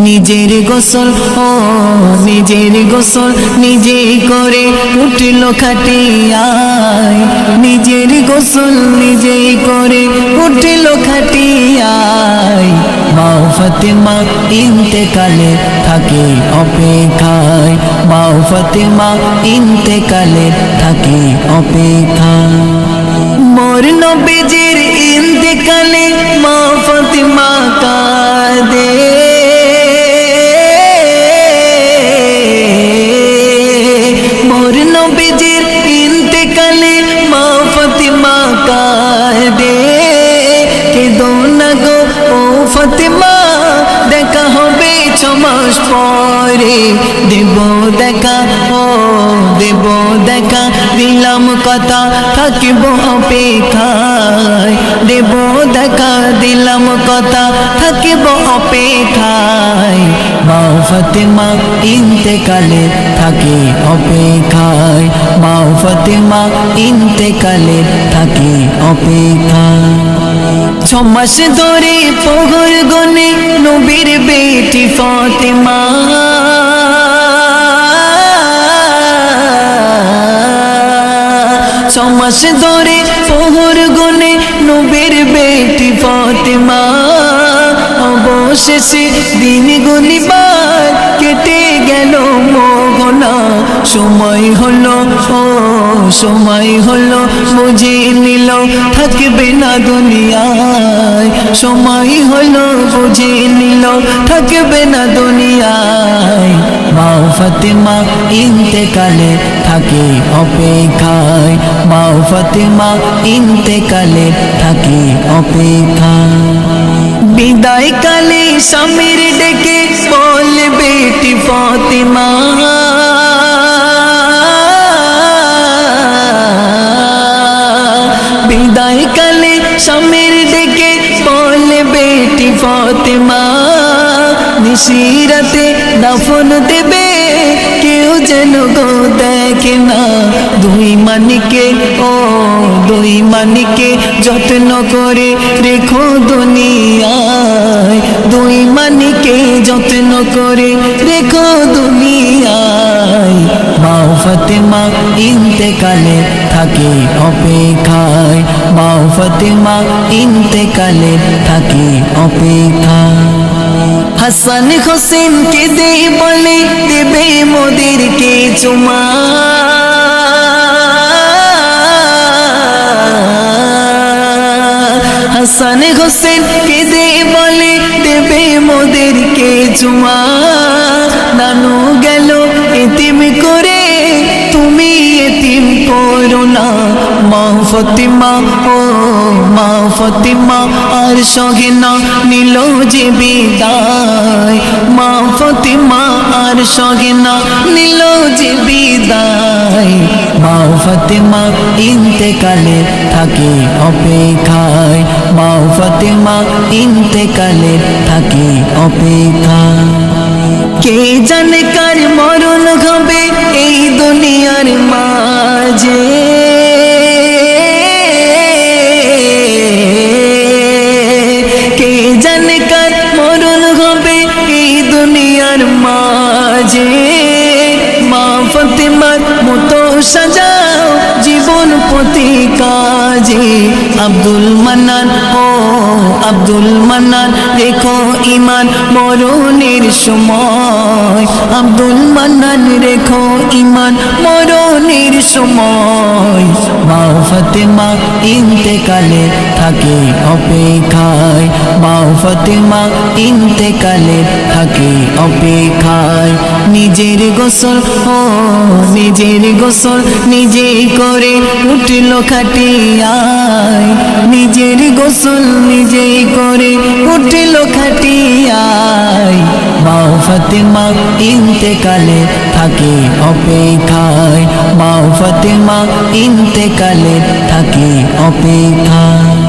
নিজের গোসল ও নিজের গোসল নিজেই করে উঠল খাটিয়ায়, নিজের গোসল নিজেই করে উঠল খাটিয়ায়। মা ফাতেমা ইন্তেকালে থাকে অপেক্ষায়, মা ফাতেমা ইন্তেকালে থাকে অপেক্ষায়। মোর নবীজির ইন্তেকালে মা ফাতেমা কাঁদে, মোর নবীজির ইন্তেকালে মা ফাতেমা কাঁদে। কেঁদো না গো ও ফাতেমা, দেখা হবে 6 মাস পরে, দেব দেখা ও দেব দেখা, দিলাম কথা থাকিব অপেক্ষায়, দেব দেখা দিলাম কথা থাকিব অপেক্ষায়। মা ফাতেমা ইন্তেকালে থাকে অপেক্ষায়, মা ফাতেমা ইন্তেকালে থাকে অপেক্ষায়। 6 মাস ধরে প্রহর গনে নবীর বেটি ফাতেমা, 6 মাস ধরে প্রহর গনে নবীর বেটি ফাতেমা। অবশেষে দিন গুনিবার কেটে গেল মগনা, সময় হলো ও সময় হলো, বুঝে নিল থাকবে না দুনিয়ায়, সময় হলো বুঝে নিল থাকবে না দুনিয়ায়। মা ফাতেমা ইন্তেকালে থাকে অপেক্ষায়, মা ফাতেমা ইন্তেকালে থাকে অপেক্ষায়। বিদায় কালে স্বামীর ডেকে বল বেটি ফাতেমা, বিদায় কালে স্বামীর ডেকে বল বেটি ফাতেমা। নিশিরাতে দাফন দেবে কেউ যেন গো দেখে না, দুই মানিকে ও দুই মানিকে যত্ন করে রেখো দুনিয়ায়, দুই মানিকে যত্ন করে রেখো দুনিয়ায়। মা ফাতেমা ইন্তেকালে থাকে অপেক্ষায়, মা ফাতেমা ইন্তেকালে থাকে অপেক্ষায়। হাসান হোসেন কেঁদে বলে দেবে মোদেরকে চুমা, হাসান হোসেন কেঁদে বলে দেবে মোদেরকে চুমা। নানু গেল এতিম করে তুমি এতিম করো না, মা ফাতেমা ও মা ফাতেমা আর সঙ্গে না নিল যে বিদায়, মা ফাতেমা আর সঙ্গে না নিল যে বিদায়। মা ফাতেমা ইন্তেকালে থাকে অপেক্ষায়, মা ফাতেমা ইন্তেকালে থাকে অপেক্ষায়। কে জানে কার মরণ হবে এই দুনিয়ার মাঝে, কে জানে কার মরণ হবে এই দুনিয়ার মাঝে। মা ফাতেমার মতো সাজাও জীবন প্রতি কাজে, আব্দুল মান্নান ও আব্দুল মান্নান রেখো ইমান মরণের সময়, আব্দুল মান্নান রেখো ইমান মরণের সময়। মা ফাতেমা ইন্তেকালে থাকে অপেক্ষায়, মা ফাতেমা ইন্তেকালে থাকে অপেক্ষায়। নিজের গোসল ও নিজের গোসল নিজেই করে উঠল খাটিয়ায়, নিজের গোসল নিজেই করে উঠল খাটিয়ায়। মা ফাতেমা ইন্তেকালে থাকে অপেক্ষায়, মা ফাতেমা ইন্তেকালে থাকে অপেক্ষায়।